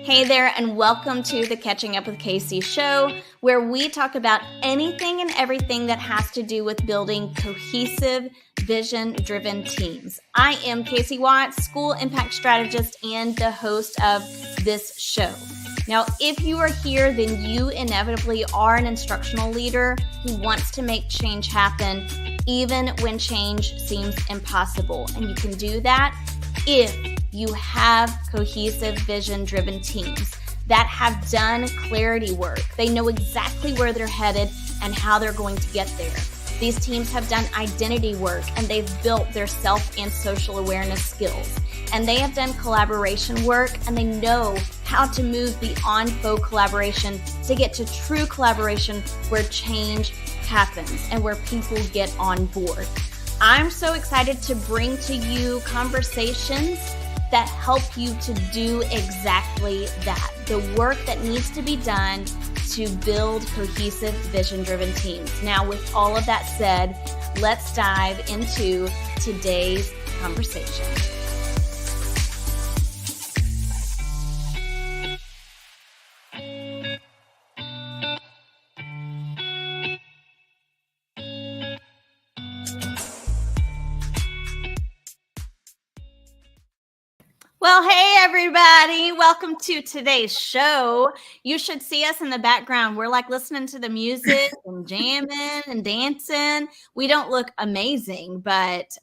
Hey there, and welcome to the Catching Up with Casey show, where we talk about anything and everything that has to do with building cohesive, vision-driven teams. I am Casey Watts, school impact strategist and the host of this show. Now, if you are here, then you inevitably are an instructional leader who wants to make change happen, even when change seems impossible. And you can do that if you have cohesive, vision-driven teams that have done clarity work. They know exactly where they're headed and how they're going to get there. These teams have done identity work, and they've built their self and social awareness skills. And they have done collaboration work, and they know how to move beyond faux collaboration to get to true collaboration where change happens and where people get on board. I'm so excited to bring to you conversations that help you to do exactly that. The work that needs to be done to build cohesive, vision-driven teams. Now, with all of that said, let's dive into today's conversation. Well, hey, everybody. Welcome to today's show. You should see us in the background. We're like listening to the music and jamming and dancing. We don't look amazing, but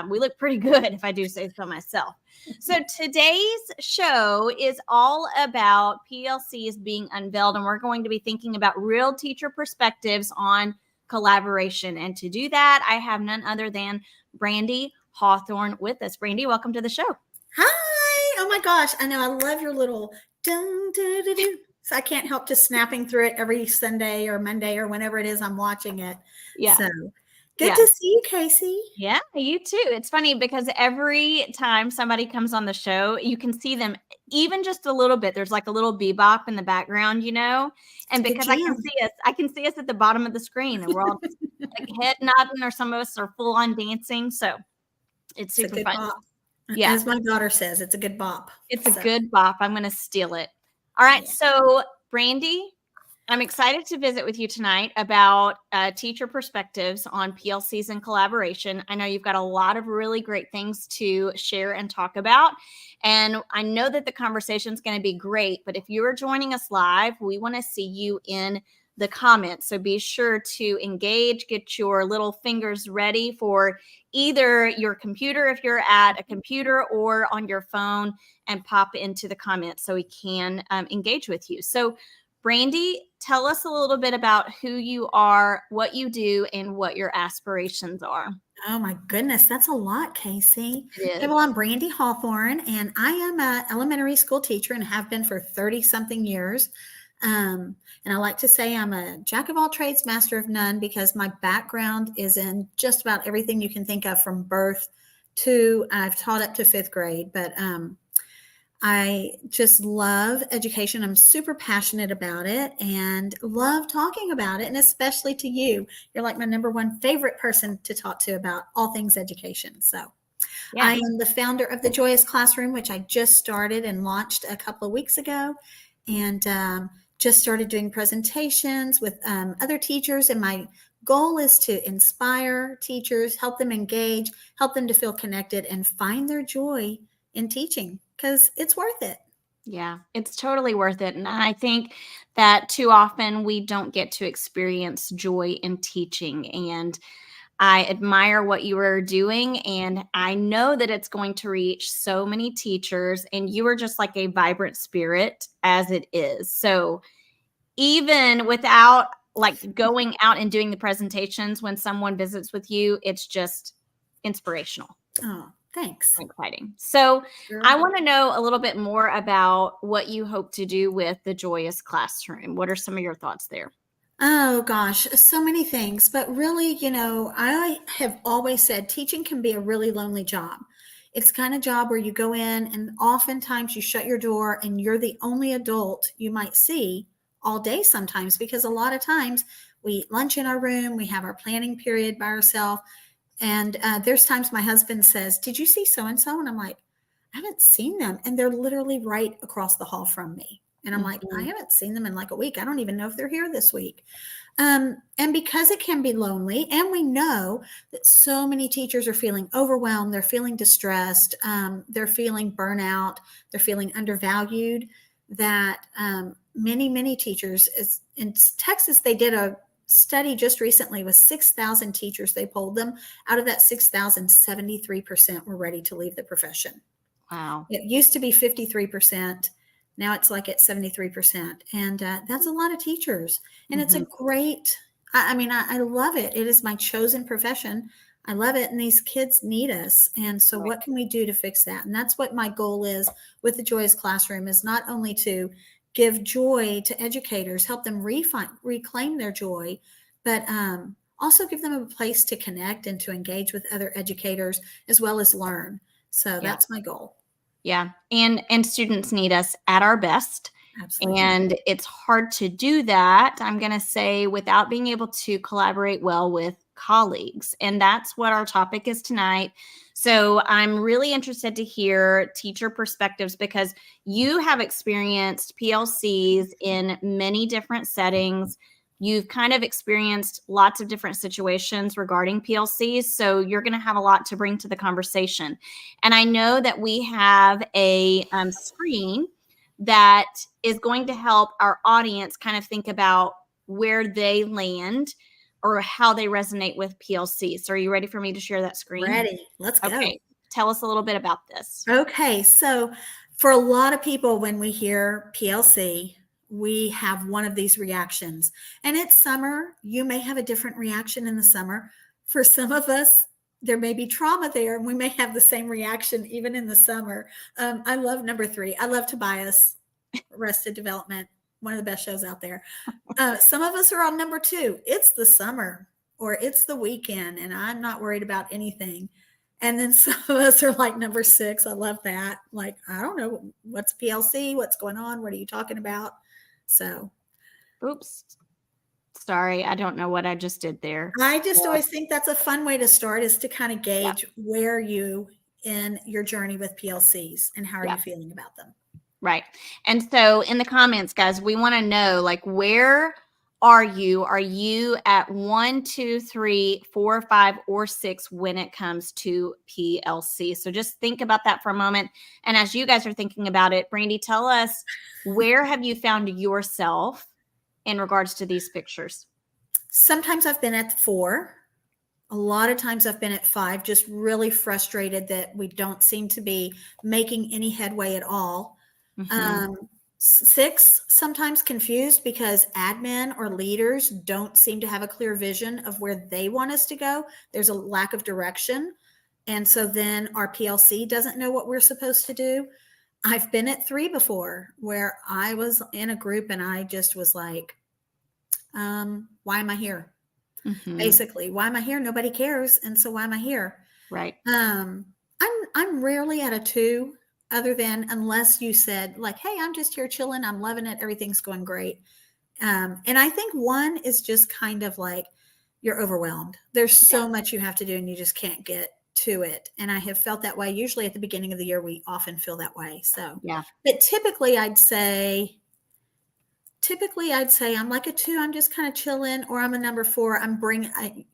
we look pretty good, if I do say so myself. So today's show is all about PLCs being unveiled, and we're going to be thinking about real teacher perspectives on collaboration. And to do that, I have none other than Brandy Hawthorne with us. Brandy, welcome to the show. Hi. Oh my gosh. I know. I love your little dun, dun, dun, dun. So I can't help just snapping through it every Sunday or Monday or whenever it is I'm watching it. Yeah. So good to see you, Casey. Yeah, you too. It's funny because every time somebody comes on the show, you can see them even just a little bit. There's like a little bebop in the background, you know, and because I can see us at the bottom of the screen, and we're all just like head nodding, or some of us are full on dancing. So it's super fun. Bop. Yeah. As my daughter says, it's a good bop. It's a good bop. I'm going to steal it. All right. Yeah. So, Brandy, I'm excited to visit with you tonight about teacher perspectives on PLCs and collaboration. I know you've got a lot of really great things to share and talk about. And I know that the conversation is going to be great. But if you are joining us live, we want to see you in the comments. So be sure to engage, get your little fingers ready for either your computer, if you're at a computer, or on your phone, and pop into the comments so we can engage with you. So Brandy, tell us a little bit about who you are, what you do, and what your aspirations are. Oh my goodness, that's a lot, Casey. It is. Okay, well, I'm Brandy Hawthorne, and I am an elementary school teacher and have been for 30-something years. And I like to say I'm a jack of all trades, master of none, because my background is in just about everything you can think of, from birth to I've taught up to 5th grade. But I just love education. I'm super passionate about it and love talking about it. And especially to you, you're like my number one favorite person to talk to about all things education. So yeah. I am the founder of the Joyous Classroom, which I just started and launched a couple of weeks ago. And just started doing presentations with other teachers. And my goal is to inspire teachers, help them engage, help them to feel connected, and find their joy in teaching, because it's worth it. Yeah, it's totally worth it. And I think that too often we don't get to experience joy in teaching. And I admire what you are doing, and I know that it's going to reach so many teachers, and you are just like a vibrant spirit as it is. So even without like going out and doing the presentations, when someone visits with you, it's just inspirational. Oh, thanks. Exciting. So sure. I want to know a little bit more about what you hope to do with the Joyous Classroom. What are some of your thoughts there? Oh gosh, so many things. But really, you know, I have always said teaching can be a really lonely job. It's the kind of job where you go in and oftentimes you shut your door and you're the only adult you might see all day sometimes, because a lot of times we eat lunch in our room, we have our planning period by ourselves. And there's times my husband says, "Did you see so-and-so?" And I'm like, I haven't seen them. And they're literally right across the hall from me. And I'm like, I Mhm. haven't seen them in like a week. I don't even know if they're here this week. And because it can be lonely, and we know that so many teachers are feeling overwhelmed, they're feeling distressed, they're feeling burnout, they're feeling undervalued, that many teachers, in Texas, they did a study just recently with 6,000 teachers. They polled them. Out of that 6,000, 73% were ready to leave the profession. Wow. It used to be 53%. Now it's like at 73%. And that's a lot of teachers. And it's a Mhm. great, I mean, I love it. It is my chosen profession. I love it. And these kids need us. And so Right. what can we do to fix that? And that's what my goal is with the Joyous Classroom, is not only to give joy to educators, help them reclaim their joy, but also give them a place to connect and to engage with other educators as well as learn. So Yeah. that's my goal. Yeah. And students need us at our best. Absolutely. And it's hard to do that, I'm going to say, without being able to collaborate well with colleagues. And that's what our topic is tonight. So I'm really interested to hear teacher perspectives, because you have experienced PLCs in many different settings. You've kind of experienced lots of different situations regarding PLCs. So you're going to have a lot to bring to the conversation. And I know that we have a screen that is going to help our audience kind of think about where they land or how they resonate with PLC. So are you ready for me to share that screen? Ready. Let's go. Okay. Tell us a little bit about this. Okay. So, for a lot of people, when we hear PLC, we have one of these reactions. And it's summer. You may have a different reaction in the summer. For some of us, there may be trauma there, and we may have the same reaction even in the summer. I love number 3. I love Tobias, Arrested Development, one of the best shows out there. Some of us are on number 2. It's the summer or it's the weekend, and I'm not worried about anything. And then some of us are like number 6. I love that. Like, I don't know what's PLC, what's going on, what are you talking about? So Oops. Sorry, I don't know what I just did there. I just always think that's a fun way to start, is to kind of Yeah. gauge where you in your journey with PLCs and how are Yeah. you feeling about them. Right. And so in the comments, guys, we want to know, like, where are you? Are you at 1, 2, 3, 4, 5, or 6 when it comes to PLC? So just think about that for a moment. And as you guys are thinking about it, Brandy, tell us, where have you found yourself in regards to these pictures? Sometimes I've been at 4. A lot of times I've been at 5, just really frustrated that we don't seem to be making any headway at all. Mhm. 6, sometimes confused because admin or leaders don't seem to have a clear vision of where they want us to go. There's a lack of direction. And so then our PLC doesn't know what we're supposed to do. I've been at 3 before, where I was in a group and I just was like, why am I here? Mhm. Basically, why am I here? Nobody cares. And so why am I here? Right. Um, I'm rarely at a 2, other than unless you said like, hey, I'm just here chilling, I'm loving it, everything's going great. And I think 1 is just kind of like you're overwhelmed. There's Yeah. so much you have to do and you just can't get to it. And I have felt that way. Usually at the beginning of the year, we often feel that way. So, Yeah. but typically I'd say I'm like a 2, I'm just kind of chilling, or I'm a number 4.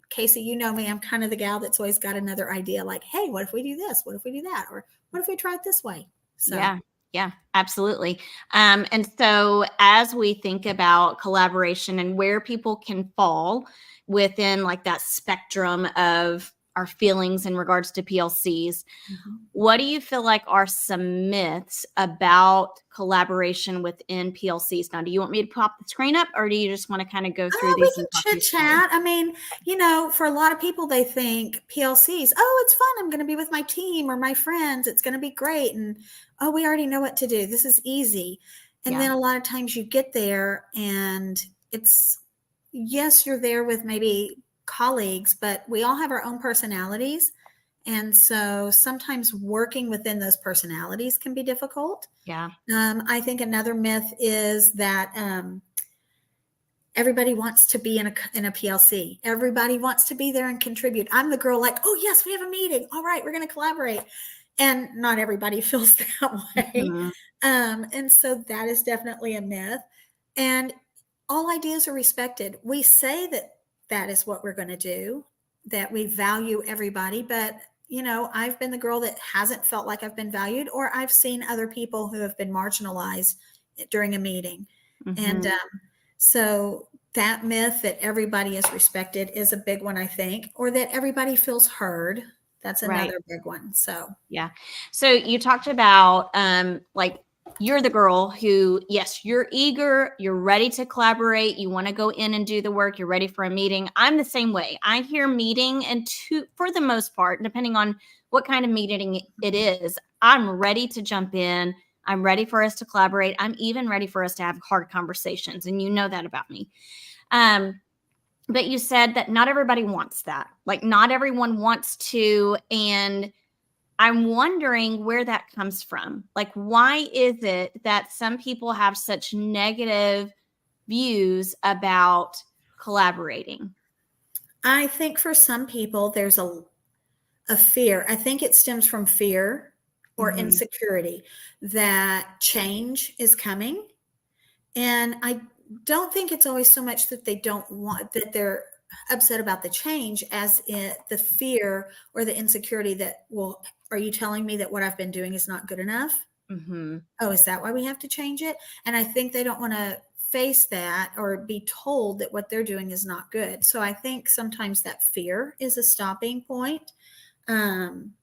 Casey, you know me, I'm kind of the gal that's always got another idea, like, hey, what if we do this? What if we do that? Or what if we try it this way? So Yeah. Yeah, absolutely. And so as we think about collaboration and where people can fall within like that spectrum of our feelings in regards to PLCs, mhm. what do you feel like are some myths about collaboration within PLCs? Now, do you want me to pop the screen up, or do you just want to kind of go through We these can and talk chit you through? chat. I mean, for a lot of people, they think PLCs, oh, it's fun. I'm going to be with my team or my friends. It's going to be great. And oh, we already know what to do. This is easy. And Yeah. then a lot of times you get there and yes, you're there with maybe colleagues, but we all have our own personalities. And so sometimes working within those personalities can be difficult. Yeah. I think another myth is that everybody wants to be in a PLC. Everybody wants to be there and contribute. I'm the girl like, oh yes, we have a meeting. All right, we're going to collaborate. And not everybody feels that way. Mhm. And so that is definitely a myth. And all ideas are respected. We say that that is what we're going to do, that we value everybody. But, I've been the girl that hasn't felt like I've been valued, or I've seen other people who have been marginalized during a meeting. And Mhm. so that myth that everybody is respected is a big one, I think, or that everybody feels heard. That's Right. another big one. So, Yeah. So you talked about like you're the girl who, yes, you're eager, you're ready to collaborate, you want to go in and do the work, you're ready for a meeting. I'm the same way. I hear meeting, and for the most part, depending on what kind of meeting it is, I'm ready to jump in. I'm ready for us to collaborate. I'm even ready for us to have hard conversations. And you know that about me. Um, but you said that not everybody wants that. Like, not everyone wants to. And I'm wondering where that comes from. Like, why is it that some people have such negative views about collaborating? I think for some people, there's a fear. I think it stems from fear or Mhm. insecurity that change is coming. And I don't think it's always so much that they don't want, that they're upset about the change, as the fear or the insecurity that, well, are you telling me that what I've been doing is not good enough? Mhm. Oh, is that why we have to change it? And I think they don't want to face that or be told that what they're doing is not good. So I think sometimes that fear is a stopping point. Um,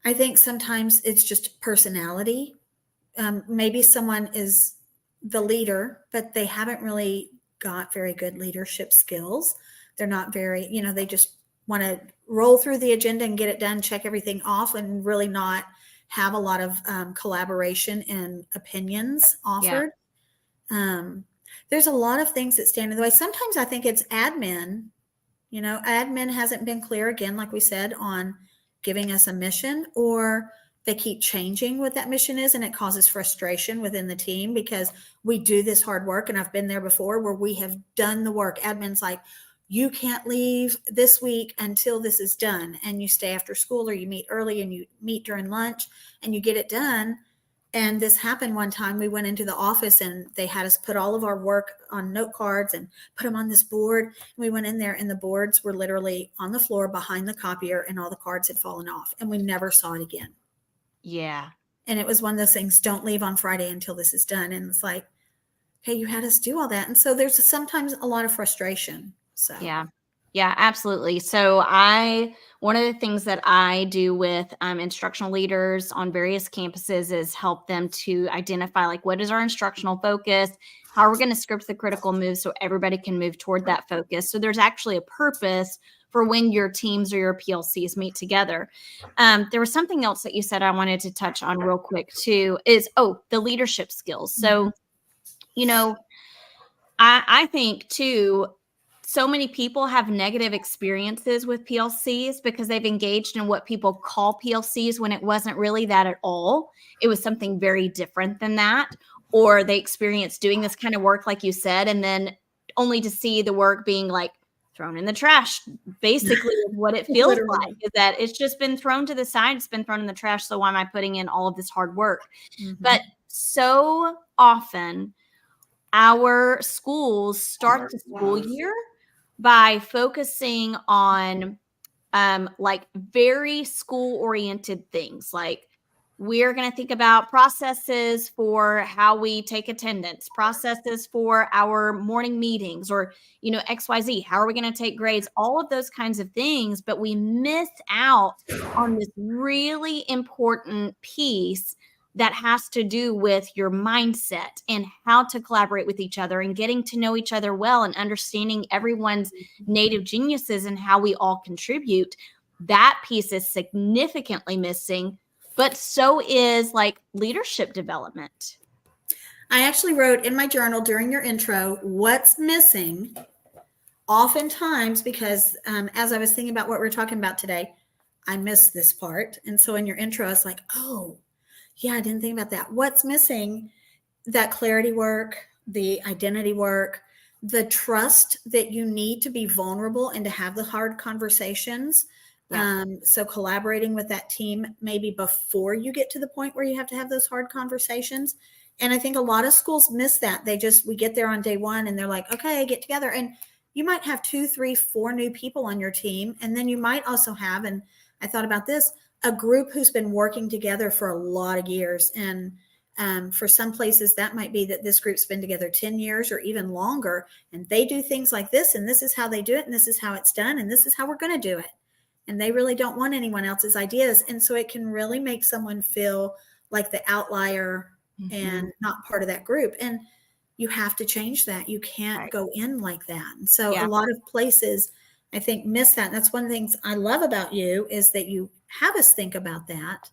I think sometimes it's just personality. Maybe someone is the leader, but they haven't really got very good leadership skills. They're not very, they just want to roll through the agenda and get it done, check everything off, and really not have a lot of collaboration and opinions Yeah. offered. Um, there's a lot of things that stand in the way. Sometimes I think it's admin. Admin hasn't been clear, again, like we said, on giving us a mission, or they keep changing what that mission is, and it causes frustration within the team because we do this hard work. And I've been there before where we have done the work. Admin's like, you can't leave this week until this is done. And you stay after school, or you meet early and you meet during lunch and you get it done. And this happened one time. We went into the office and they had us put all of our work on note cards and put them on this board. We went in there and the boards were literally on the floor behind the copier, and all the cards had fallen off, and we never saw it again. Yeah. And it was one of those things, don't leave on Friday until this is done. And it's like, hey, you had us do all that. And so there's sometimes a lot of frustration. So, Yeah. Yeah, absolutely. So one of the things that I do with instructional leaders on various campuses is help them to identify, like, what is our instructional focus? How are we going to script the critical moves so everybody can move toward that focus? So there's actually a purpose for when your teams or your PLCs meet together. There was something else that you said I wanted to touch on real quick too, is, the leadership skills. mhm. So, you know, I think too, so many people have negative experiences with PLCs because they've engaged in what people call PLCs when it wasn't really that at all. It was something very different than that. Or they experienced doing this kind of work, like you said, and then only to see the work being like thrown in the trash. Basically, is what it feels like, Literally. is that it's just been thrown to the side, it's been thrown in the trash. So why am I putting in all of this hard work? Mhm. But so often, our schools start the school year by focusing on like very school oriented things, like we're going to think about processes for how we take attendance, processes for our morning meetings, or XYZ, how are we going to take grades, all of those kinds of things. But we miss out on this really important piece that has to do with your mindset and how to collaborate with each other and getting to know each other well and understanding everyone's native geniuses and how we all contribute. That piece is significantly missing, but so is like leadership development. I actually wrote in my journal during your intro what's missing, oftentimes, because as I was thinking about what we're talking about today, I missed this part. And so in your intro, I was like, oh, yeah, I didn't think about that. What's missing? That clarity work, the identity work, the trust that you need to be vulnerable and to have the hard conversations. Yeah. So collaborating with that team maybe before you get to the point where you have to have those hard conversations. And I think a lot of schools miss that. We get there on day one and they're like, okay, get together. And you might have 2, 3, 4 new people on your team. And then you might also have, and I thought about this, a group who's been working together for a lot of years. And for some places, that might be that this group's been together 10 years or even longer. And they do things like this, and this is how they do it, and this is how it's done, and this is how we're going to do it. And they really don't want anyone else's ideas. And so it can really make someone feel like the outlier and not part of that group. And you have to change that. You can't go in like that. And so a lot of places, I think, miss that. And that's one of the things I love about you is that you have us think about that.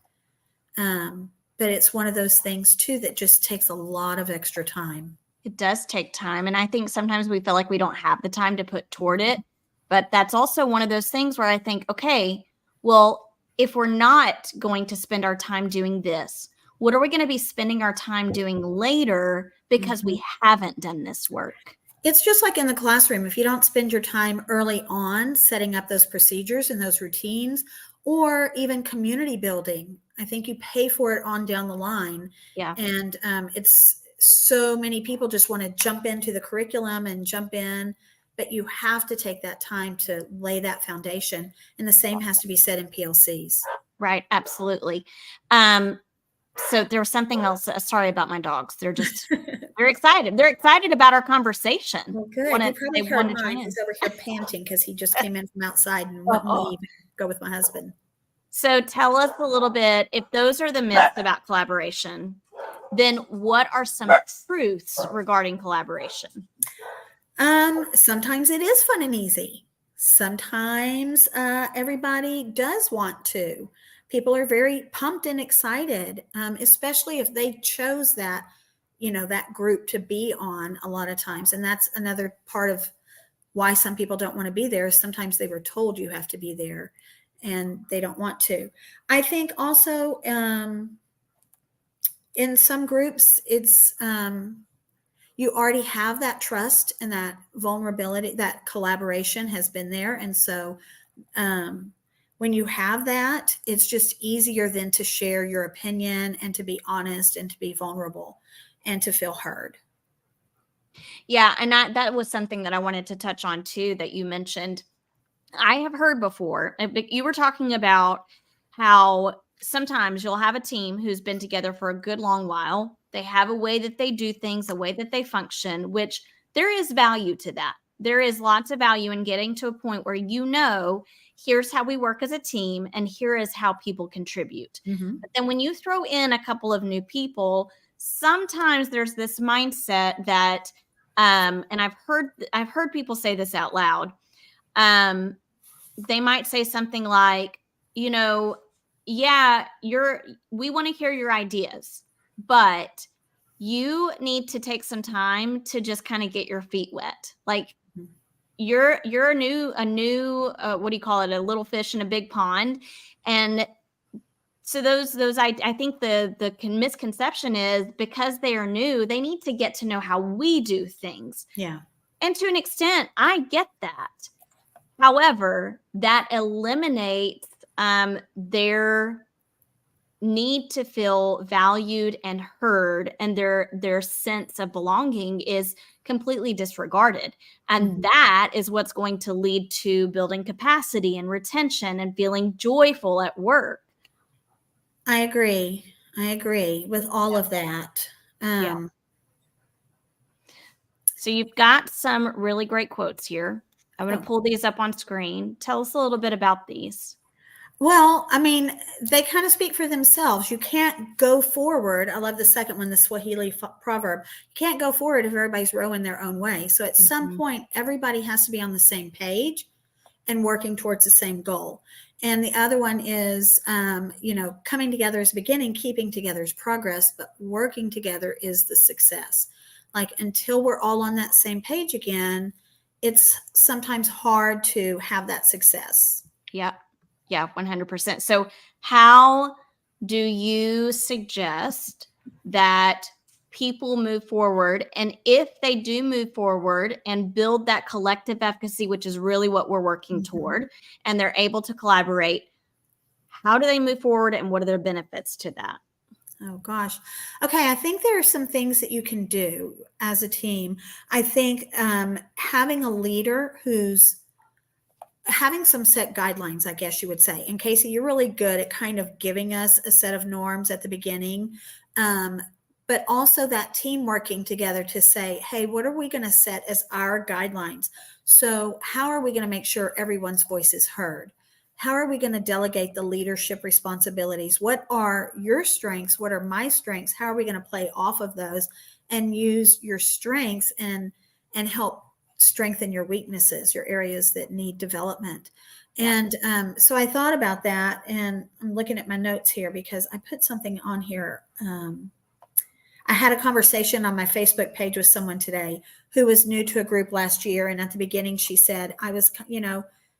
But it's one of those things too that just takes a lot of extra time. It does take time. And I think sometimes we feel like we don't have the time to put toward it. But that's also one of those things where I think, okay, well, if we're not going to spend our time doing this, what are we going to be spending our time doing later because we haven't done this work? It's just like in the classroom. If you don't spend your time early on setting up those procedures and those routines, or even community building, I think you pay for it on down the line. Yeah. And it's so many people just want to jump into the curriculum and jump in, but you have to take that time to lay that foundation. And the same has to be said in PLCs. Right. Absolutely. So there was something else. Sorry about my dogs. They're just, they're excited. They're excited about our conversation. Well, good. You probably heard mine. He's over here panting because he just came in from outside and wouldn't leave and go with my husband. So tell us a little bit, if those are the myths about collaboration, then what are some truths regarding collaboration? Sometimes it is fun and easy. Sometimes everybody does want to. People are very pumped and excited, especially if they chose that, that group to be on a lot of times. And that's another part of why some people don't want to be there. Sometimes they were told you have to be there and they don't want to. I think also in some groups, it's you already have that trust and that vulnerability, that collaboration has been there. And so when you have that, it's just easier then to share your opinion and to be honest and to be vulnerable and to feel heard. Yeah. And that was something that I wanted to touch on too, that you mentioned. I have heard before, you were talking about how sometimes you'll have a team who's been together for a good long while. They have a way that they do things, a way that they function, which there is value to that. There is lots of value in getting to a point where here's how we work as a team and here is how people contribute. But then when you throw in a couple of new people, sometimes there's this mindset that, and I've heard people say this out loud. They might say something like, we want to hear your ideas, but you need to take some time to just kind of get your feet wet. Like you're a new, what do you call it? A little fish in a big pond. And so I think the misconception is because they are new, they need to get to know how we do things. Yeah. And to an extent, I get that. However, that eliminates their need to feel valued and heard, and their sense of belonging is completely disregarded. And that is what's going to lead to building capacity and retention and feeling joyful at work. I agree with all of that. So you've got some really great quotes here. I'm going to pull these up on screen. Tell us a little bit about these. Well, I mean, they kind of speak for themselves. You can't go forward. I love the second one, the Swahili proverb. You can't go forward if everybody's rowing their own way. So at some point, everybody has to be on the same page and working towards the same goal. And the other one is, coming together is beginning, keeping together is progress, but working together is the success. Like until we're all on that same page again, it's sometimes hard to have that success. Yeah. Yeah, 100%. So how do you suggest that people move forward. And if they do move forward and build that collective efficacy, which is really what we're working toward, and they're able to collaborate, how do they move forward and what are their benefits to that? Oh gosh. Okay. I think there are some things that you can do as a team. I think having a leader who's having some set guidelines, I guess you would say. And Casey, you're really good at kind of giving us a set of norms at the beginning. But also that team working together to say, hey, what are we going to set as our guidelines? So how are we going to make sure everyone's voice is heard? How are we going to delegate the leadership responsibilities? What are your strengths? What are my strengths? How are we going to play off of those and use your strengths and help strengthen your weaknesses, your areas that need development? And so I thought about that, and I'm looking at my notes here because I put something on here. I had a conversation on my Facebook page with someone today who was new to a group last year. And at the beginning, she said,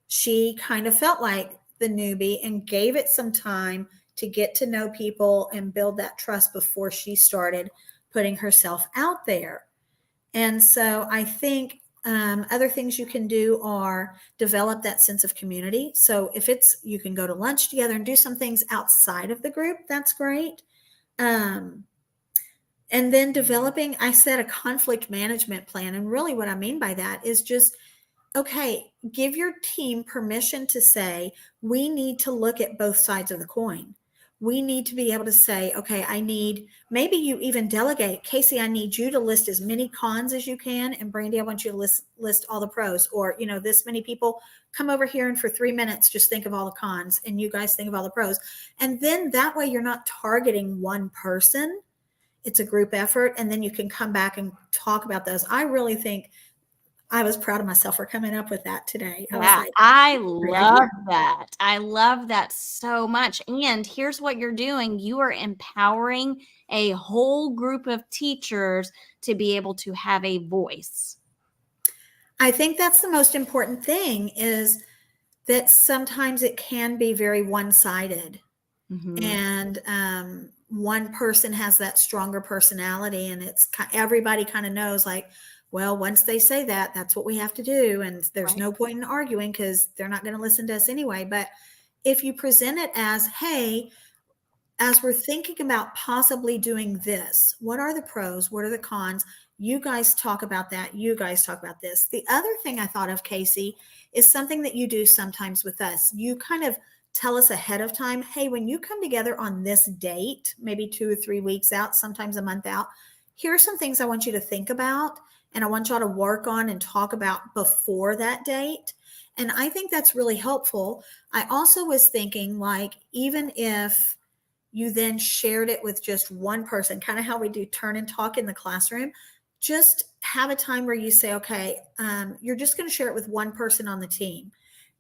she kind of felt like the newbie and gave it some time to get to know people and build that trust before she started putting herself out there. And so I think other things you can do are develop that sense of community. So if you can go to lunch together and do some things outside of the group, that's great. And then developing, I said, a conflict management plan. And really what I mean by that is just, okay, give your team permission to say, we need to look at both sides of the coin. We need to be able to say, okay, maybe you even delegate, Casey, I need you to list as many cons as you can. And Brandy, I want you to list all the pros. Or, this many people come over here and for 3 minutes, just think of all the cons and you guys think of all the pros. And then that way you're not targeting one person. It's a group effort. And then you can come back and talk about those. I really think I was proud of myself for coming up with that today. I love that. I love that so much. And here's what you're doing. You are empowering a whole group of teachers to be able to have a voice. I think that's the most important thing, is that sometimes it can be very one-sided. And one person has that stronger personality, and everybody kind of knows, like, well, once they say that, that's what we have to do. And there's no point in arguing because they're not going to listen to us anyway. But if you present it as, hey, as we're thinking about possibly doing this, what are the pros? What are the cons? You guys talk about that. You guys talk about this. The other thing I thought of, Casey, is something that you do sometimes with us. You kind of tell us ahead of time, hey, when you come together on this date, maybe 2 or 3 weeks out, sometimes a month out, here are some things I want you to think about. And I want y'all to work on and talk about before that date. And I think that's really helpful. I also was thinking, like, even if you then shared it with just one person, kind of how we do turn and talk in the classroom, just have a time where you say, okay, you're just going to share it with one person on the team.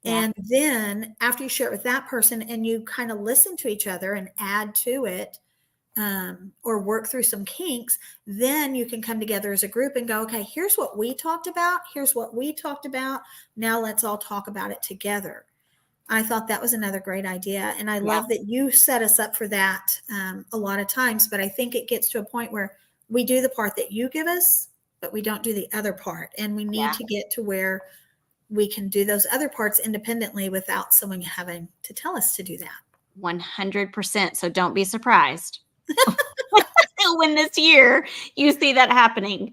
And then after you share it with that person and you kind of listen to each other and add to it, or work through some kinks, then you can come together as a group and go, okay, here's what we talked about. Here's what we talked about. Now let's all talk about it together. I thought that was another great idea. And I love that you set us up for that a lot of times, but I think it gets to a point where we do the part that you give us, but we don't do the other part. And we need to get to where we can do those other parts independently without someone having to tell us to do that. 100%. So don't be surprised when this year you see that happening.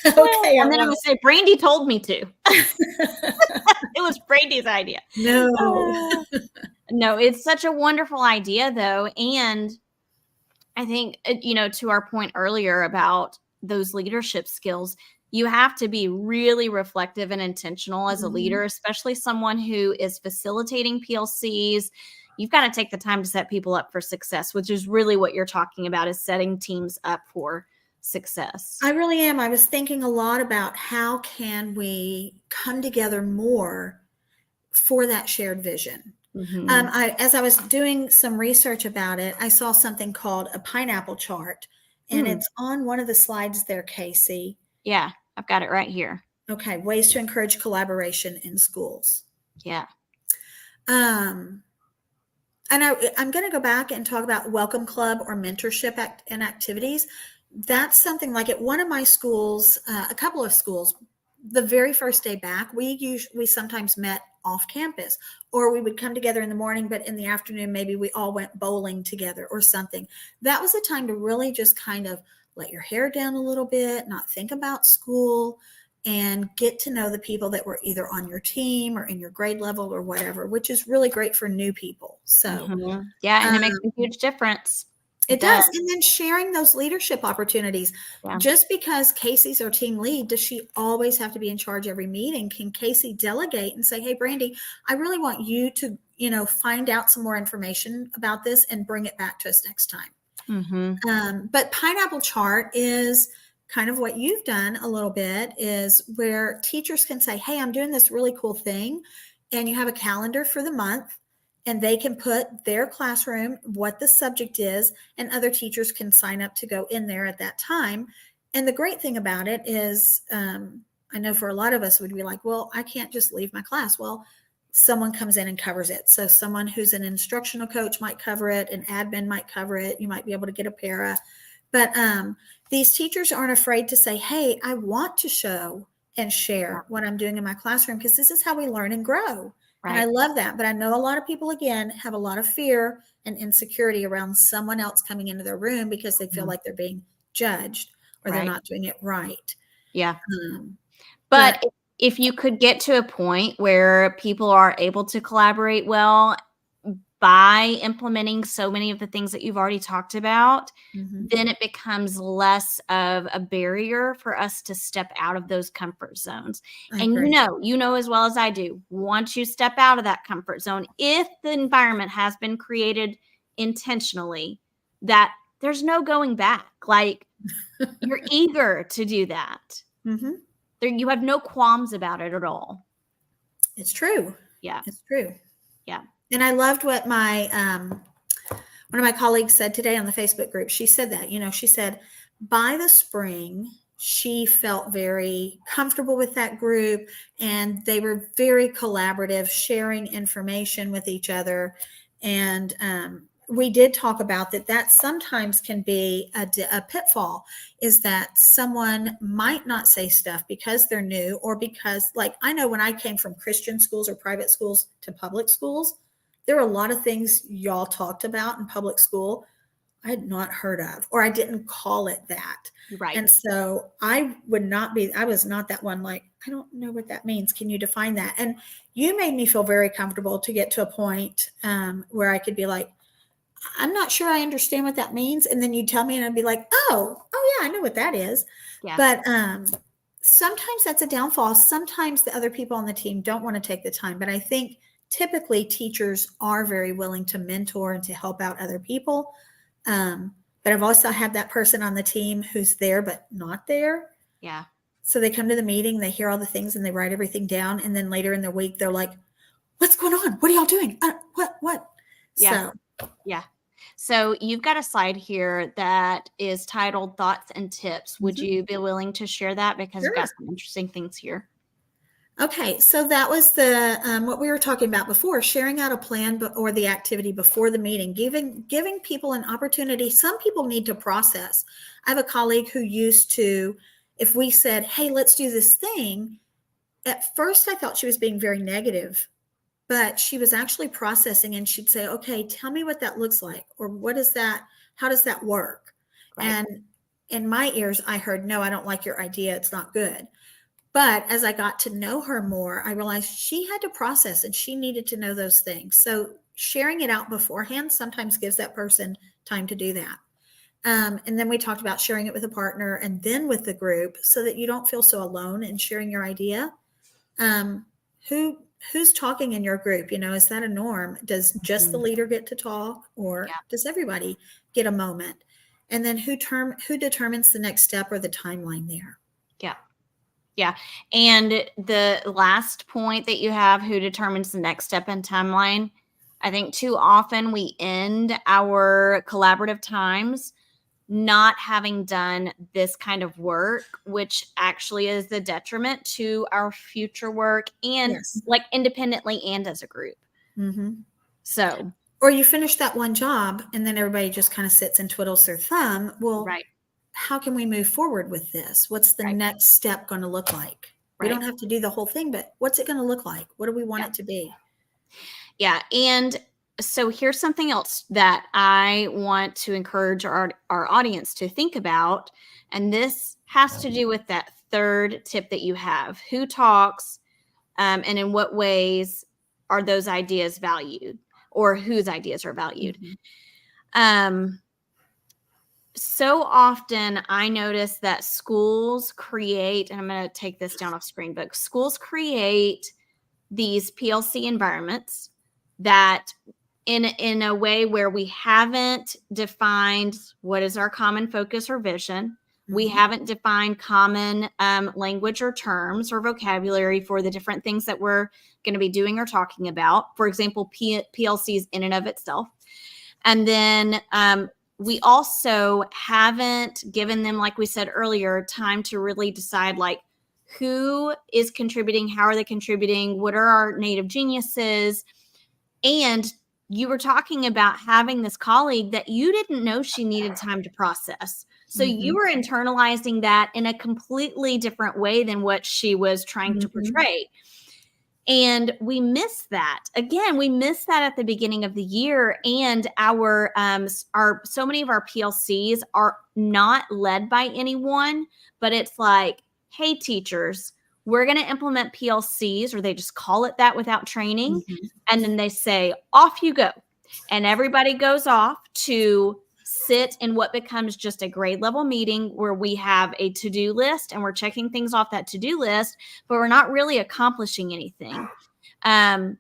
Okay. And then I'm going to say, Brandy told me to. It was Brandy's idea. No, it's such a wonderful idea, though. And I think, to our point earlier about those leadership skills, you have to be really reflective and intentional as a leader, especially someone who is facilitating PLCs. You've got to take the time to set people up for success, which is really what you're talking about, is setting teams up for success. I really am. I was thinking a lot about how can we come together more for that shared vision. As I was doing some research about it, I saw something called a pineapple chart, and it's on one of the slides there, Casey. Yeah, I've got it right here. Okay, ways to encourage collaboration in schools. Yeah. And I'm going to go back and talk about welcome club or mentorship and activities. that's something like at one of my schools, a couple of schools, the very first day back, we sometimes met off campus, or we would come together in the morning, but in the afternoon, maybe we all went bowling together or something. That was a time to really just kind of let your hair down a little bit, not think about school, and get to know the people that were either on your team or in your grade level or whatever, which is really great for new people. So, yeah, and it makes um, a huge difference. it does. And then sharing those leadership opportunities. Yeah. Just because Casey's our team lead, does she always have to be in charge every meeting? Can Casey delegate and say, hey, Brandy, I really want you to, find out some more information about this and bring it back to us next time. But Pineapple Chart is kind of what you've done a little bit, is where teachers can say, hey, I'm doing this really cool thing. And you have a calendar for the month, and they can put their classroom, what the subject is, and other teachers can sign up to go in there at that time. And the great thing about it is, I know for a lot of us would be like, well, I can't just leave my class. Well, someone comes in and covers it. So someone who's an instructional coach might cover it, an admin might cover it. You might be able to get a para. But these teachers aren't afraid to say, hey, I want to show and share what I'm doing in my classroom, because this is how we learn and grow. Right. And I love that. But I know a lot of people, again, have a lot of fear and insecurity around someone else coming into their room because they feel like they're being judged or they're not doing it right. Yeah. But if you could get to a point where people are able to collaborate well by implementing so many of the things that you've already talked about, then it becomes less of a barrier for us to step out of those comfort zones. And you know as well as I do, once you step out of that comfort zone, if the environment has been created intentionally, that there's no going back. Like, you're eager to do that. You have no qualms about it at all. It's true. Yeah. It's true. Yeah. And I loved what my one of my colleagues said today on the Facebook group. She said that, she said by the spring, she felt very comfortable with that group, and they were very collaborative, sharing information with each other. And we did talk about that sometimes can be a pitfall, is that someone might not say stuff because they're new, or because, like, I know when I came from Christian schools or private schools to public schools, there were a lot of things y'all talked about in public school I had not heard of, or I didn't call it that. Right. And so I was not that one, like, I don't know what that means. Can you define that? And you made me feel very comfortable to get to a point where I could be like, I'm not sure I understand what that means. And then you tell me and I'd be like, oh yeah, I know what that is. Yeah. But sometimes that's a downfall. Sometimes the other people on the team don't want to take the time. But I think typically teachers are very willing to mentor and to help out other people. But I've also had that person on the team who's there but not there. Yeah. So they come to the meeting, they hear all the things, and they write everything down. And then later in the week, they're like, what's going on? What are y'all doing? What? Yeah. Yeah. So you've got a slide here that is titled Thoughts and Tips. Would you be willing to share that? Because I've got some interesting things here. Okay, so that was the what we were talking about before, sharing out a plan or the activity before the meeting, giving people an opportunity. Some people need to process. I have a colleague who used to, if we said, hey, let's do this thing, at first I thought she was being very negative, but she was actually processing, and she'd say, okay, tell me what that looks like, or what is that? How does that work? Right. And in my ears, I heard, no, I don't like your idea. It's not good. But as I got to know her more, I realized she had to process and she needed to know those things. So sharing it out beforehand sometimes gives that person time to do that. And then we talked about sharing it with a partner and then with the group, so that you don't feel so alone in sharing your idea. Who's talking in your group? Is that a norm? Does just the leader get to talk, or does everybody get a moment? And then who determines the next step or the timeline there? Yeah. Yeah. And the last point that you have, who determines the next step and timeline, I think too often we end our collaborative times not having done this kind of work, which actually is the detriment to our future work, and like independently and as a group. So, or you finish that one job and then everybody just kind of sits and twiddles their thumb. Well, how can we move forward with this? What's the Right. next step going to look like? We Right. don't have to do the whole thing, but what's it going to look like? What do we want Yeah. it to be? Yeah. And so here's something else that I want to encourage our audience to think about. And this has to do with that third tip that you have. Who talks, and in what ways are those ideas valued, or whose ideas are valued? Mm-hmm. So often I notice that schools create, and I'm going to take this down off screen, but schools create these PLC environments that in a way where we haven't defined what is our common focus or vision. We Mm-hmm. haven't defined common language or terms or vocabulary for the different things that we're going to be doing or talking about. For example, PLCs in and of itself. And then we also haven't given them, like we said earlier, time to really decide like who is contributing, how are they contributing, what are our native geniuses. And you were talking about having this colleague that you didn't know she needed time to process. So you Mm-hmm. were internalizing that in a completely different way than what she was trying to Mm-hmm. portray. And we miss that. Again, we miss that at the beginning of the year. And our so many of our PLCs are not led by anyone, but it's like, hey, teachers, we're going to implement PLCs, or they just call it that without training. Mm-hmm. And then they say, off you go. And everybody goes off to sit in what becomes just a grade level meeting where we have a to-do list and we're checking things off that to-do list, but we're not really accomplishing anything. And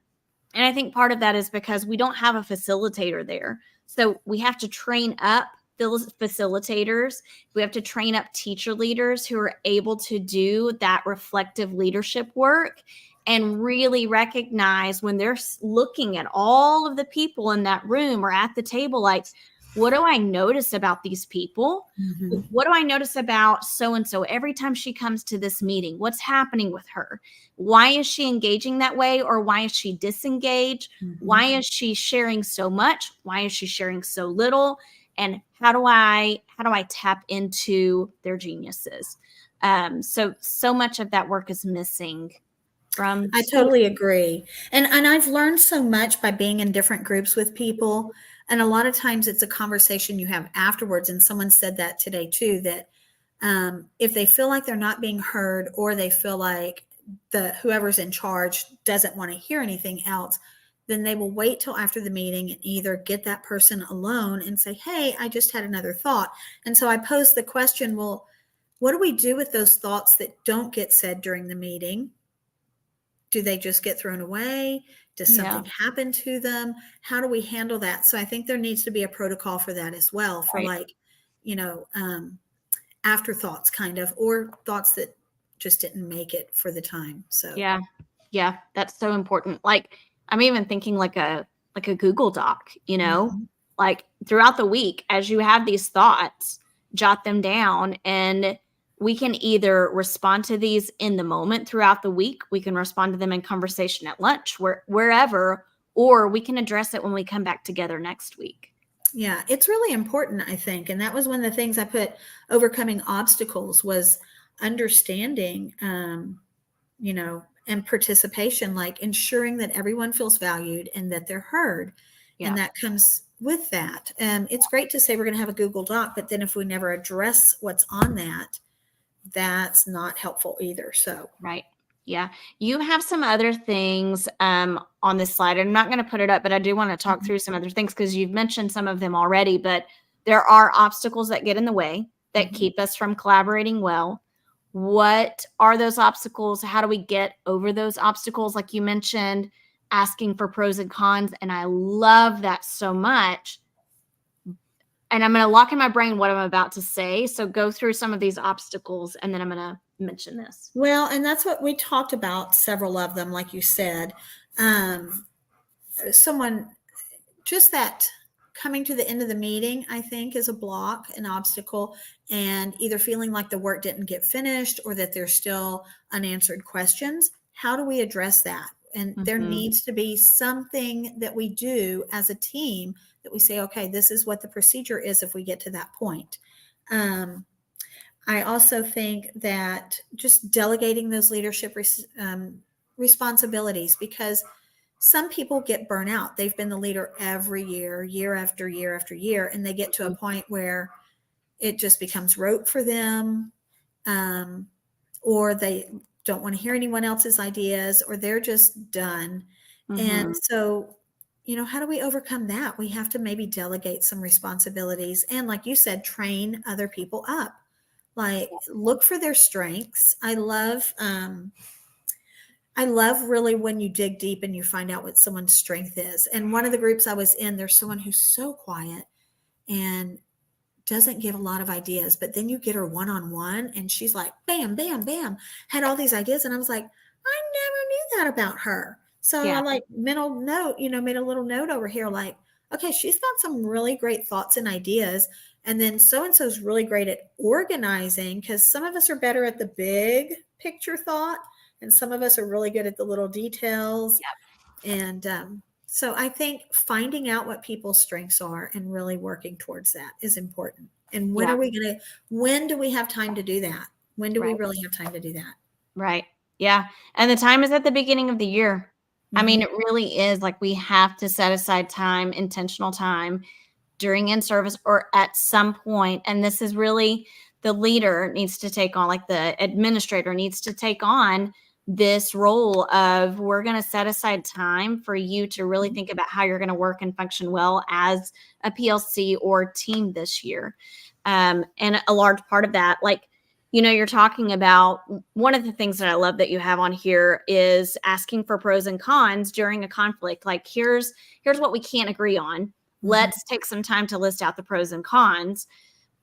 I think part of that is because we don't have a facilitator there. So we have to train up those facilitators. We have to train up teacher leaders who are able to do that reflective leadership work and really recognize when they're looking at all of the people in that room or at the table, like, what do I notice about these people? Mm-hmm. What do I notice about so-and-so every time she comes to this meeting? What's happening with her? Why is she engaging that way? Or why is she disengaged? Mm-hmm. Why is she sharing so much? Why is she sharing so little? And how do I tap into their geniuses? So much of that work is missing from I school. totally agree. And I've learned so much by being in different groups with people. And a lot of times it's a conversation you have afterwards. And someone said that today too, that if they feel like they're not being heard, or they feel like whoever's in charge doesn't want to hear anything else, then they will wait till after the meeting and either get that person alone and say, hey, I just had another thought. And so I posed the question, well, what do we do with those thoughts that don't get said during the meeting? Do they just get thrown away? Does something happen to them? How do we handle that? So I think there needs to be a protocol for that as well, for Right. like, afterthoughts kind of, or thoughts that just didn't make it for the time. So Yeah, that's so important. Like, I'm even thinking like a Google Doc, Mhm. like throughout the week, as you have these thoughts, jot them down, and we can either respond to these in the moment throughout the week. We can respond to them in conversation at lunch, wherever, or we can address it when we come back together next week. Yeah, it's really important, I think. And that was one of the things I put, overcoming obstacles, was understanding, and participation, like ensuring that everyone feels valued and that they're heard. Yeah. And that comes with that. It's great to say we're going to have a Google Doc, but then if we never address what's on that, that's not helpful either. So, Right. Yeah. You have some other things on this slide. I'm not going to put it up, but I do want to talk through some other things because you've mentioned some of them already. But there are obstacles that get in the way that keep us from collaborating well. What are those obstacles? How do we get over those obstacles? Like you mentioned, asking for pros and cons. And I love that so much. And I'm going to lock in my brain what I'm about to say. So go through some of these obstacles, and then I'm going to mention this. well, and that's what we talked about, several of them, like you said. Someone, just that coming to the end of the meeting, I think, is a block, an obstacle, and either feeling like the work didn't get finished or that there's still unanswered questions. How do we address that? And there needs to be something that we do as a team that we say, okay, this is what the procedure is if we get to that point. I also think that just delegating those leadership responsibilities, because some people get burnt out. They've been the leader every year, year after year after year, and they get to a point where it just becomes rote for them, um, or they don't want to hear anyone else's ideas, or they're just done. And so, how do we overcome that? We have to maybe delegate some responsibilities and, like you said, train other people up. Like, look for their strengths. I love really when you dig deep and you find out what someone's strength is. And one of the groups I was in, there's someone who's so quiet and doesn't give a lot of ideas, but then you get her one-on-one and she's like, bam, bam, bam, had all these ideas. And I was like, I never knew that about her. So I Yeah. made a little note over here, like, okay, she's got some really great thoughts and ideas. And then so-and-so is really great at organizing, because some of us are better at the big picture thought, and some of us are really good at the little details. And so I think finding out what people's strengths are and really working towards that is important. And when do we have time to do that? When do we really have time to do that? Right. Yeah. And the time is at the beginning of the year. I mean, it really is like we have to set aside time, intentional time during in service or at some point. And this is really the leader needs to take on, like the administrator needs to take on this role of, we're going to set aside time for you to really think about how you're going to work and function well as a PLC or team this year. And a large part of that, like, you're talking about, one of the things that I love that you have on here is asking for pros and cons during a conflict. Like, here's what we can't agree on. Let's take some time to list out the pros and cons.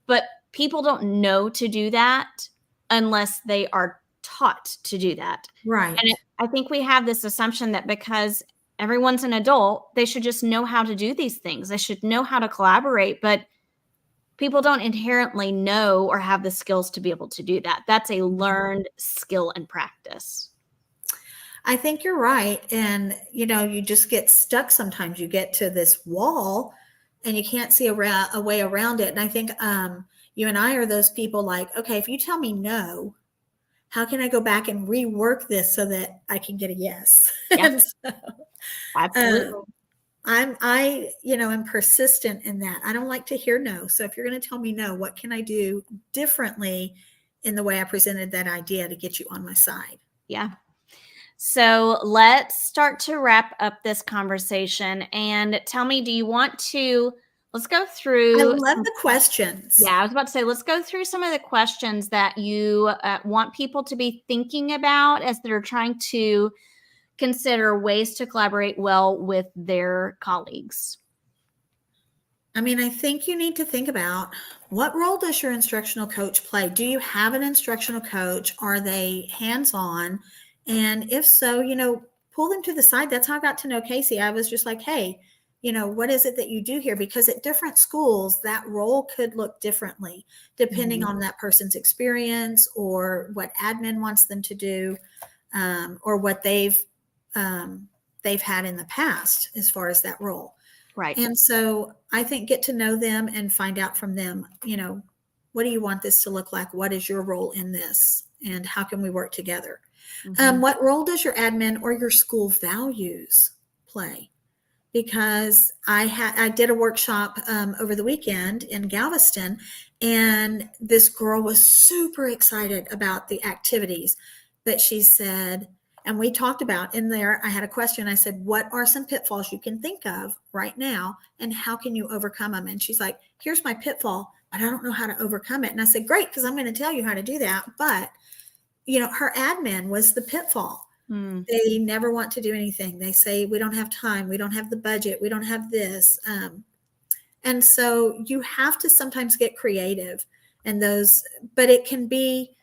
But people don't know to do that unless they are taught to do that. Right. And I think we have this assumption that because everyone's an adult, they should just know how to do these things. They should know how to collaborate, but people don't inherently know or have the skills to be able to do that. That's a learned skill and practice. I think you're right. And, you just get stuck sometimes. You get to this wall and you can't see a way around it. And I think you and I are those people like, okay, if you tell me no, how can I go back and rework this so that I can get a yes? Yeah. Absolutely. I am persistent in that. I don't like to hear no. So if you're going to tell me no, what can I do differently in the way I presented that idea to get you on my side? Yeah. So let's start to wrap up this conversation and tell me, let's go through. I love the questions. Yeah, I was about to say, let's go through some of the questions that you want people to be thinking about as they're trying to consider ways to collaborate well with their colleagues. I mean, I think you need to think about, what role does your instructional coach play? Do you have an instructional coach? Are they hands-on? And if so, pull them to the side. That's how I got to know Casey. I was just like, hey, what is it that you do here? Because at different schools, that role could look differently depending on that person's experience or what admin wants them to do, or what they've had in the past as far as that role. Right. And so I think get to know them and find out from them, what do you want this to look like? What is your role in this? And how can we work together? What role does your admin or your school values play? Because I did a workshop over the weekend in Galveston, and this girl was super excited about the activities. But she said, and we talked about in there, I had a question. I said, what are some pitfalls you can think of right now, and how can you overcome them? And she's like, here's my pitfall, but I don't know how to overcome it. And I said, great, because I'm going to tell you how to do that. But, her admin was the pitfall. They never want to do anything. They say, we don't have time. We don't have the budget. We don't have this. And so you have to sometimes get creative but it can be,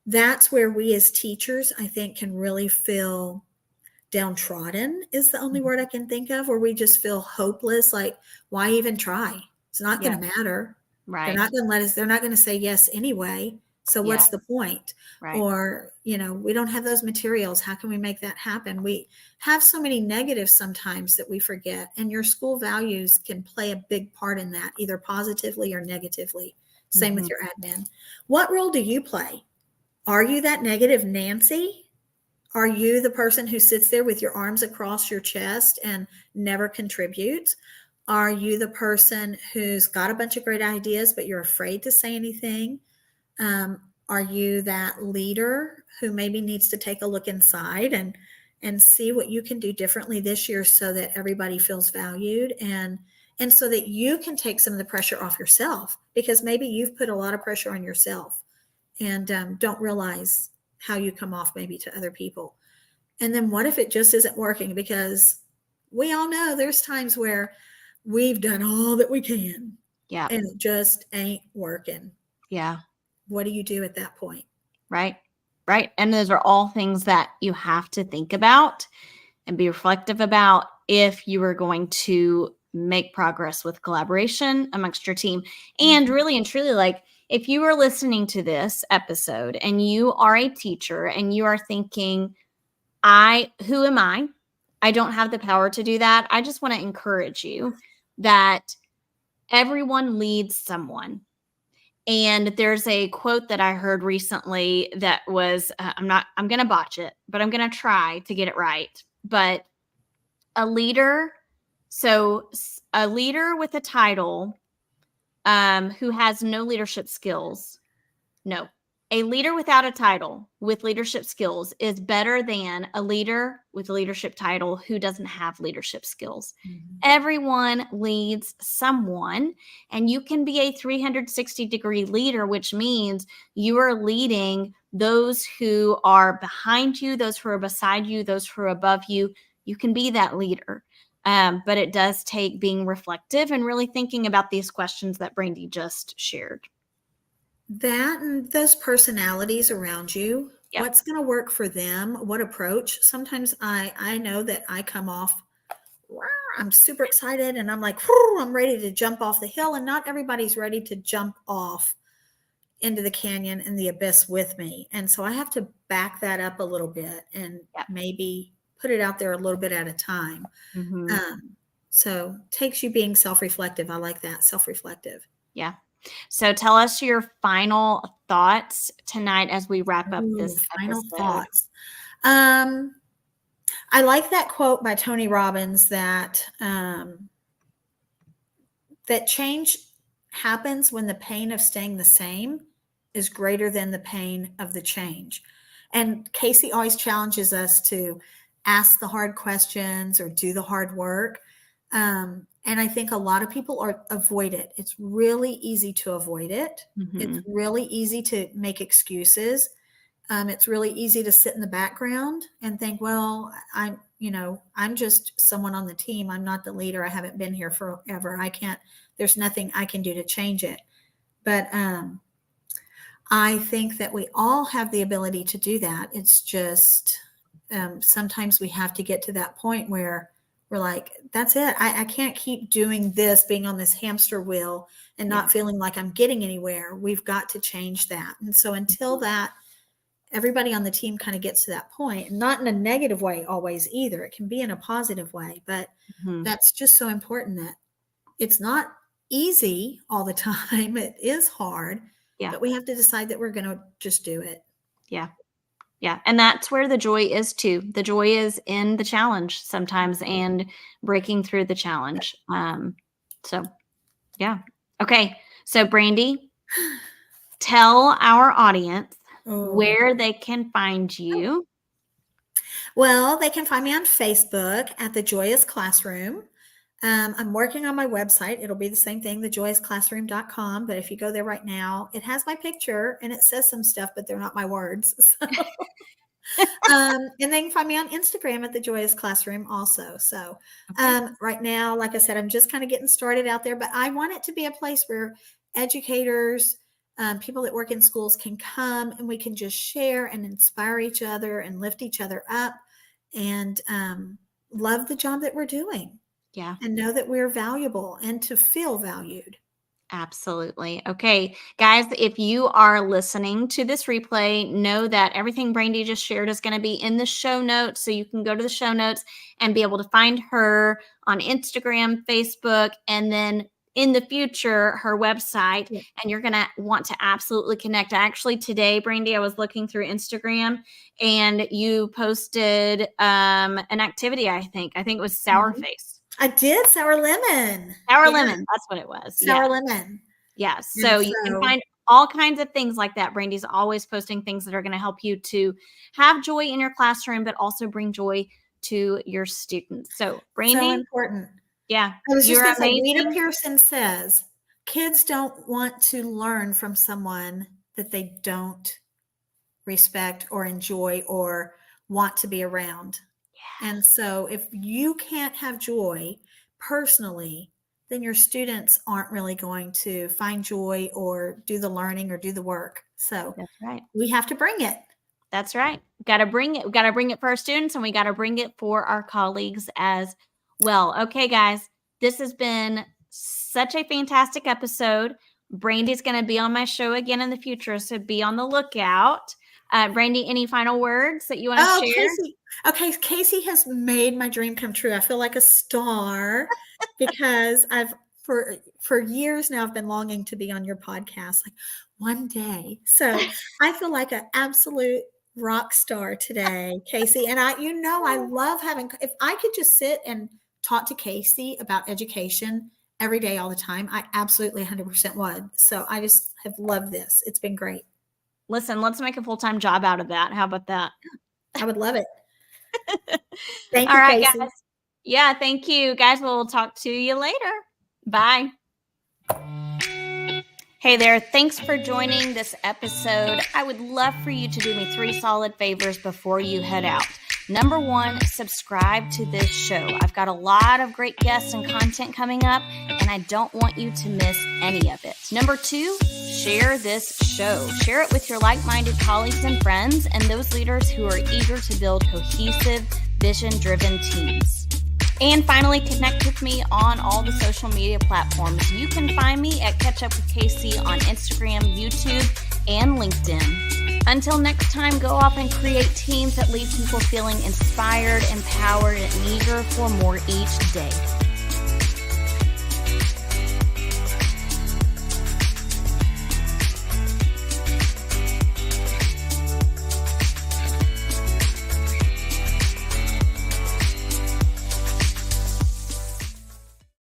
that's where we as teachers, I think, can really feel downtrodden is the only word I can think of, where we just feel hopeless. Like, why even try? It's not going to matter. Right. They're not going to let us, they're not going to say yes anyway. So what's the point? Right. Or, we don't have those materials. How can we make that happen? We have so many negatives sometimes that we forget, and your school values can play a big part in that, either positively or negatively. Same with your admin. What role do you play? Are you that negative Nancy? Are you the person who sits there with your arms across your chest and never contributes? Are you the person who's got a bunch of great ideas, but you're afraid to say anything? Are you that leader who maybe needs to take a look inside and see what you can do differently this year so that everybody feels valued and so that you can take some of the pressure off yourself, because maybe you've put a lot of pressure on yourself and don't realize how you come off maybe to other people. And then what if it just isn't working? Because we all know there's times where we've done all that we can, Yeah. and it just ain't working. Yeah. What do you do at that point? Right. Right. And those are all things that you have to think about and be reflective about if you are going to make progress with collaboration amongst your team. And really and truly, like, if you are listening to this episode and you are a teacher and you are thinking, who am I? I don't have the power to do that. I just want to encourage you that everyone leads someone. And there's a quote that I heard recently that was, I'm going to botch it, but I'm going to try to get it right. But a leader with a title who has no leadership skills. No, a leader without a title with leadership skills is better than a leader with a leadership title who doesn't have leadership skills. Mm-hmm. Everyone leads someone, and you can be a 360-degree leader, which means you are leading those who are behind you, those who are beside you, those who are above you. You can be that leader. But it does take being reflective and really thinking about these questions that Brandy just shared. That and those personalities around you, yep. What's going to work for them? What approach? Sometimes I know that I come off, I'm super excited and I'm like, I'm ready to jump off the hill, and not everybody's ready to jump off into the canyon and the abyss with me. And so I have to back that up a little bit and maybe put it out there a little bit at a time. Mm-hmm. So takes you being self-reflective. I like that, self-reflective. Yeah. So tell us your final thoughts tonight as we wrap up this final episode. Thoughts. I like that quote by Tony Robbins that that change happens when the pain of staying the same is greater than the pain of the change. And Casey always challenges us to ask the hard questions or do the hard work. And I think a lot of people avoid it. It's really easy to avoid it. Mm-hmm. It's really easy to make excuses. It's really easy to sit in the background and think, well, I'm just someone on the team. I'm not the leader. I haven't been here forever. There's nothing I can do to change it. But I think that we all have the ability to do that. It's just sometimes we have to get to that point where we're like, that's it. I can't keep doing this, being on this hamster wheel and not feeling like I'm getting anywhere. We've got to change that. And so until that, everybody on the team kind of gets to that point, not in a negative way always either. It can be in a positive way, but that's just so important that it's not easy all the time. It is hard, but we have to decide that we're going to just do it. Yeah. Yeah. And that's where the joy is too. The joy is in the challenge sometimes and breaking through the challenge. So yeah. Okay. So Brandy, tell our audience where they can find you. Well, they can find me on Facebook at The Joyous Classroom. I'm working on my website. It'll be the same thing, thejoyousclassroom.com. But if you go there right now, it has my picture and it says some stuff, but they're not my words. So. And they can find me on Instagram at The Joyous Classroom also. So right now, like I said, I'm just kind of getting started out there, but I want it to be a place where educators, people that work in schools can come and we can just share and inspire each other and lift each other up and love the job that we're doing. Yeah. And know that we're valuable and to feel valued. Absolutely. Okay, guys, if you are listening to this replay, know that everything Brandy just shared is going to be in the show notes. So you can go to the show notes and be able to find her on Instagram, Facebook, and then in the future her website, Yeah. and you're going to want to absolutely connect. Actually, today, Brandy, I was looking through Instagram and you posted an activity, I think. It was sour face. I did sour lemon. Sour Yeah. lemon. That's what it was. Sour lemon. Yeah. So you can find all kinds of things like that. Brandy's always posting things that are going to help you to have joy in your classroom, but also bring joy to your students. So, Brandy. So important. Yeah. I was just You're going to say, amazing. Rita Pearson says, kids don't want to learn from someone that they don't respect or enjoy or want to be around. Yeah. And so if you can't have joy personally, then your students aren't really going to find joy or do the learning or do the work. So that's right. We have to bring it. That's right. Got to bring it. We got to bring it for our students, and we got to bring it for our colleagues as well. Okay, guys, this has been such a fantastic episode. Brandy's going to be on my show again in the future, so be on the lookout. Brandy, any final words that you want to share? Casey. Okay, Casey has made my dream come true. I feel like a star because for years now I've been longing to be on your podcast, like one day. So I feel like an absolute rock star today, Casey. And I love having, if I could just sit and talk to Casey about education every day, all the time, I absolutely 100% would. So I just have loved this. It's been great. Listen, let's make a full-time job out of that. How about that? I would love it. Thank you, all right, Casey. Guys. Yeah, thank you. Guys, we'll talk to you later. Bye. Hey there, thanks for joining this episode. I would love for you to do me 3 solid favors before you head out. Number 1, subscribe to this show. I've got a lot of great guests and content coming up, and I don't want you to miss any of it. Number 2, share this show. Share it with your like-minded colleagues and friends and those leaders who are eager to build cohesive, vision-driven teams. And finally, connect with me on all the social media platforms. You can find me at Catch Up with Casey on Instagram, YouTube, and LinkedIn. Until next time, go off and create teams that leave people feeling inspired, empowered, and eager for more each day.